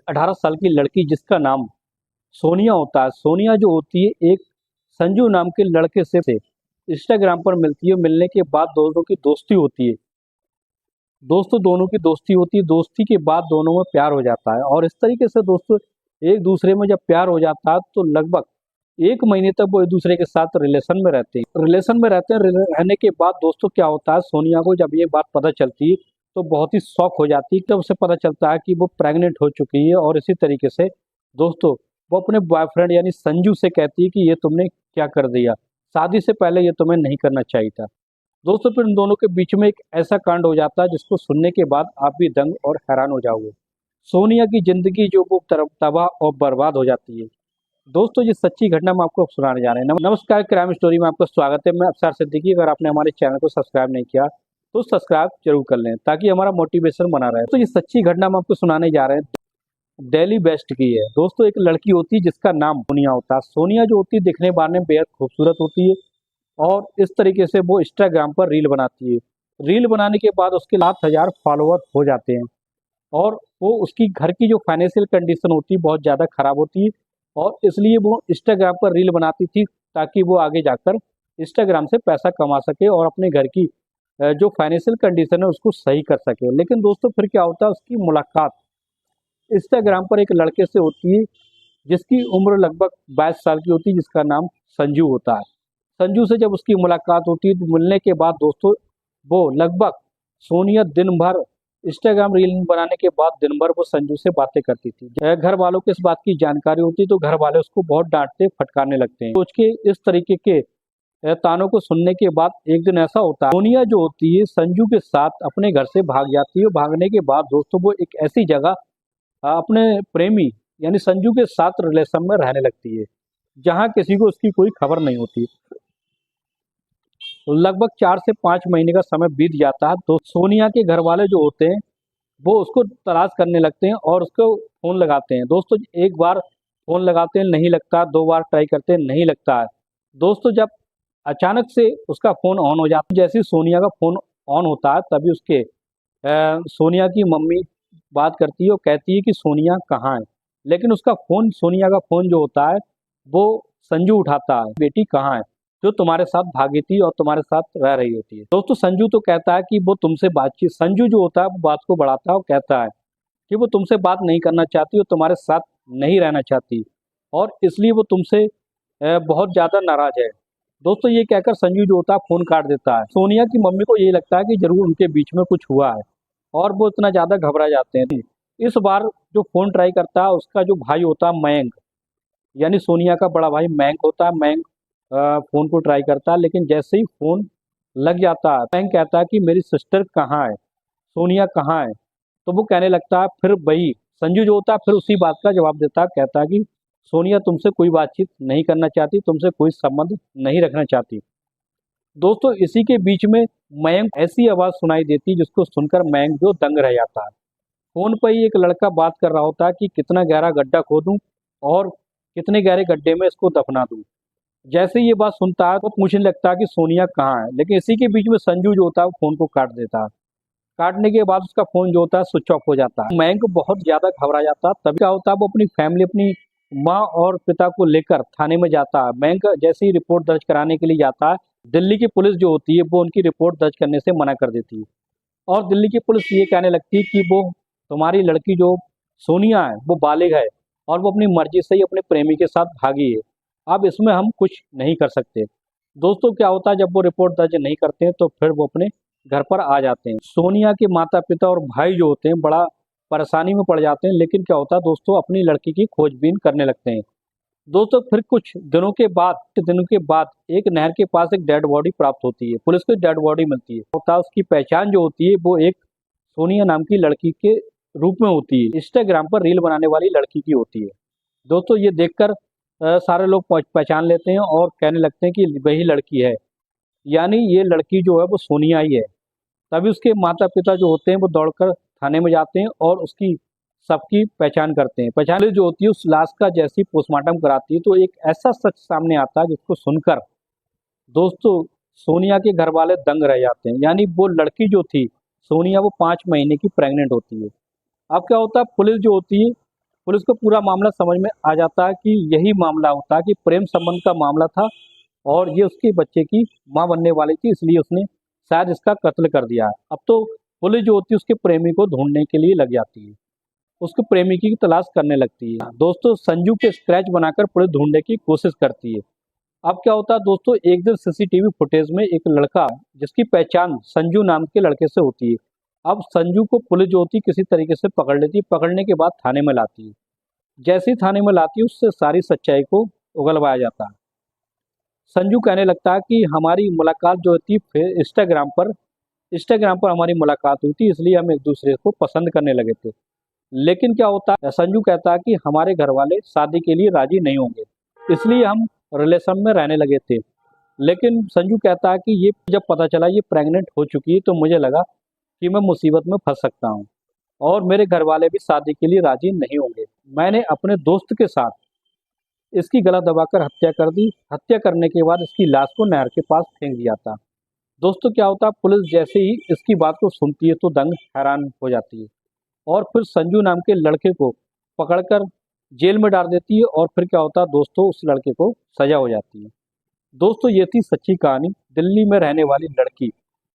18 साल की लड़की जिसका नाम सोनिया होता है। सोनिया जो होती है एक संजू नाम के लड़के से इंस्टाग्राम पर मिलती है। मिलने के बाद दोनों की दोस्ती होती है। दोनों की दोस्ती होती है। दोस्ती के बाद दोनों में प्यार हो जाता है और इस तरीके से दोस्तों एक दूसरे में जब प्यार हो जाता है तो लगभग 1 महीने तक वो एक दूसरे के साथ रिलेशन में रहते हैं। रहने के बाद दोस्तों क्या होता है, सोनिया को जब ये बात पता चलती है तो बहुत ही शौक हो जाती है। तब उसे पता चलता है कि वो प्रेग्नेंट हो चुकी है और इसी तरीके से दोस्तों वो अपने बॉयफ्रेंड यानी संजू से कहती है कि ये तुमने क्या कर दिया, शादी से पहले ये तुम्हें नहीं करना चाहिए था। दोस्तों फिर इन दोनों के बीच में एक ऐसा कांड हो जाता है जिसको सुनने के बाद आप भी दंग और हैरान हो जाओगे। सोनिया की जिंदगी जो वो तबाह और बर्बाद हो जाती है। दोस्तों ये सच्ची घटना हम आपको सुनाने जा रहे हैं। नमस्कार, क्राइम स्टोरी में आपका स्वागत है। मैं अफसर सिद्दीकी। अगर आपने हमारे चैनल को सब्सक्राइब नहीं किया तो सब्सक्राइब जरूर कर लें ताकि हमारा मोटिवेशन बना रहे। तो ये सच्ची घटना हम आपको सुनाने जा रहे हैं, दिल्ली वेस्ट की है। दोस्तों एक लड़की होती है जिसका नाम सोनिया होता है। सोनिया जो होती है दिखने बारने में बेहद खूबसूरत होती है और इस तरीके से वो इंस्टाग्राम पर रील बनाती है। रील बनाने के बाद उसके 7,000 फॉलोअर हो जाते हैं और वो उसकी घर की जो फाइनेंशियल कंडीशन होती है बहुत ज़्यादा खराब होती है और इसलिए वो इंस्टाग्राम पर रील बनाती थी ताकि वो आगे जाकर इंस्टाग्राम से पैसा कमा सके और अपने घर की जो फाइनेंशियल कंडीशन है उसको सही कर सके। लेकिन दोस्तों फिर क्या होता है, उसकी मुलाकात इंस्टाग्राम पर एक लड़के से होती है जिसकी उम्र लगभग 22 साल की होती है, जिसका नाम संजू होता है। संजू से जब उसकी मुलाकात होती है तो मिलने के बाद दोस्तों वो लगभग सोनिया दिन भर इंस्टाग्राम रील बनाने के बाद दिन भर वो संजू से बातें करती थी। घर वालों को इस बात की जानकारी होती तो घर वाले उसको बहुत डांटते फटकारने लगते हैं। सोच के इस तरीके के तानों को सुनने के बाद एक दिन ऐसा होता है, सोनिया जो होती है संजू के साथ अपने घर से भाग जाती है। भागने के बाद दोस्तों वो एक ऐसी जगह अपने प्रेमी यानी संजू के साथ रिलेशन में रहने लगती है जहाँ किसी को उसकी कोई खबर नहीं होती। लगभग 4 से 5 महीने का समय बीत जाता है तो सोनिया के घर वाले जो होते हैं वो उसको तलाश करने लगते हैं और उसको फोन लगाते हैं। दोस्तों एक बार फोन लगाते हैं नहीं लगता, 2 बार ट्राई करते हैं नहीं लगता है। दोस्तों जब अचानक से उसका फोन ऑन हो जाता है, जैसे ही सोनिया का फोन ऑन होता है तभी उसके सोनिया की मम्मी बात करती है और कहती है कि सोनिया कहाँ है। लेकिन उसका फोन, सोनिया का फोन जो होता है वो संजू उठाता है। बेटी कहाँ है जो तुम्हारे साथ भागी थी और तुम्हारे साथ रह रही होती है। दोस्तों संजू तो कहता है कि वो तुमसे बातचीत, संजू जो होता है वो बात को बढ़ाता है और कहता है कि वो तुमसे बात नहीं करना चाहती और तुम्हारे साथ नहीं रहना चाहती और इसलिए वो तुमसे बहुत ज़्यादा नाराज है। दोस्तों ये कहकर संजू जो होता है फोन काट देता है। सोनिया की मम्मी को ये लगता है कि जरूर उनके बीच में कुछ हुआ है और वो इतना ज़्यादा घबरा जाते हैं। इस बार जो फोन ट्राई करता है उसका जो भाई होता है मयंक, यानी सोनिया का बड़ा भाई मयंक होता है। मयंक फोन को ट्राई करता है लेकिन जैसे ही फोन लग जाता है मयंक कहता है कि मेरी सिस्टर कहाँ है, सोनिया कहाँ है। तो वो कहने लगता है, फिर वही संजू जो होता है फिर उसी बात का जवाब देता है, कहता है कि सोनिया तुमसे कोई बातचीत नहीं करना चाहती, तुमसे कोई संबंध नहीं रखना चाहती। दोस्तों इसी के बीच में मयंक ऐसी आवाज़ सुनाई देती है जिसको सुनकर मयंक जो दंग रह जाता है। फोन पर ही एक लड़का बात कर रहा होता है कि कितना गहरा गड्ढा खोदूं और कितने गहरे गड्ढे में इसको दफना दूं। जैसे ये बात सुनता है तो पूछने लगता है कि सोनिया कहाँ है। लेकिन इसी के बीच में संजू जो होता है वो फोन को काट देता है। काटने के बाद उसका फोन जो होता है स्विच ऑफ हो जाता है। मयंक बहुत ज्यादा घबरा जाता है। तभी क्या होता है वो अपनी फैमिली, अपनी माँ और पिता को लेकर थाने में जाता है। मयंक जैसे ही रिपोर्ट दर्ज कराने के लिए जाता है, दिल्ली की पुलिस जो होती है वो उनकी रिपोर्ट दर्ज करने से मना कर देती है और दिल्ली की पुलिस ये कहने लगती है कि वो तुम्हारी लड़की जो सोनिया है वो बालिग है और वो अपनी मर्जी से ही अपने प्रेमी के साथ भागी है, अब इसमें हम कुछ नहीं कर सकते। दोस्तों क्या होता है जब वो रिपोर्ट दर्ज नहीं करते हैं तो फिर वो अपने घर पर आ जाते हैं। सोनिया के माता पिता और भाई जो होते हैं बड़ा परेशानी में पड़ जाते हैं। लेकिन क्या होता है दोस्तों अपनी लड़की की खोजबीन करने लगते हैं। दोस्तों फिर कुछ दिनों के बाद एक नहर के पास एक डेड बॉडी प्राप्त होती है। पुलिस को डेड बॉडी मिलती है। होता है उसकी पहचान जो होती है वो एक सोनिया नाम की लड़की के रूप में होती है, इंस्टाग्राम पर रील बनाने वाली लड़की की होती है। दोस्तों ये देखकर सारे लोग पहचान लेते हैं और कहने लगते हैं कि वही लड़की है, यानी ये लड़की जो है वो सोनिया ही है। तभी उसके माता पिता जो होते हैं वो दौड़कर थाने में जाते हैं और उसकी सबकी पहचान करते हैं। पहचान जो होती है उस लाश का जैसी पोस्टमार्टम कराती है तो एक ऐसा सच सामने आता है जिसको सुनकर दोस्तों सोनिया के घर वाले दंग रह जाते हैं। यानी वो लड़की जो थी सोनिया वो 5 महीने की प्रेग्नेंट होती है। अब क्या होता है पुलिस जो होती है पुलिस को पूरा मामला समझ में आ जाता है कि यही मामला होता है कि प्रेम संबंध का मामला था और ये उसके बच्चे की माँ बनने वाली थी, इसलिए उसने शायद इसका कत्ल कर दिया है। अब तो पुलिस जो होती है उसके प्रेमी को ढूंढने के लिए लग जाती है, उसके प्रेमी की तलाश करने लगती है। दोस्तों संजू के स्क्रैच बनाकर पुलिस ढूंढने की कोशिश करती है। अब क्या होता है दोस्तों, एक दिन सीसीटीवी फुटेज में एक लड़का जिसकी पहचान संजू नाम के लड़के से होती है। अब संजू को पुलिस जो होती है किसी तरीके से पकड़ लेती है, पकड़ने के बाद थाने में लाती है। जैसे ही थाने में लाती है उससे सारी सच्चाई को उगलवाया जाता है। संजू कहने लगता है कि हमारी मुलाकात जो होती है इंस्टाग्राम पर हमारी मुलाकात हुई थी, इसलिए हम एक दूसरे को पसंद करने लगे थे। लेकिन क्या होता है, संजू कहता है कि हमारे घर वाले शादी के लिए राजी नहीं होंगे, इसलिए हम रिलेशन में रहने लगे थे। लेकिन संजू कहता है कि ये जब पता चला ये प्रेग्नेंट हो चुकी है तो मुझे लगा कि मैं मुसीबत में फंस सकता हूँ और मेरे घर वाले भी शादी के लिए राजी नहीं होंगे। मैंने अपने दोस्त के साथ इसकी गला दबाकर हत्या कर दी। हत्या करने के बाद इसकी लाश को नहर के पास फेंक दिया था। दोस्तों क्या होता है, पुलिस जैसे ही इसकी बात को सुनती है तो दंग हैरान हो जाती है और फिर संजू नाम के लड़के को पकड़कर जेल में डाल देती है। और फिर क्या होता है दोस्तों, उस लड़के को सजा हो जाती है। दोस्तों ये थी सच्ची कहानी दिल्ली में रहने वाली लड़की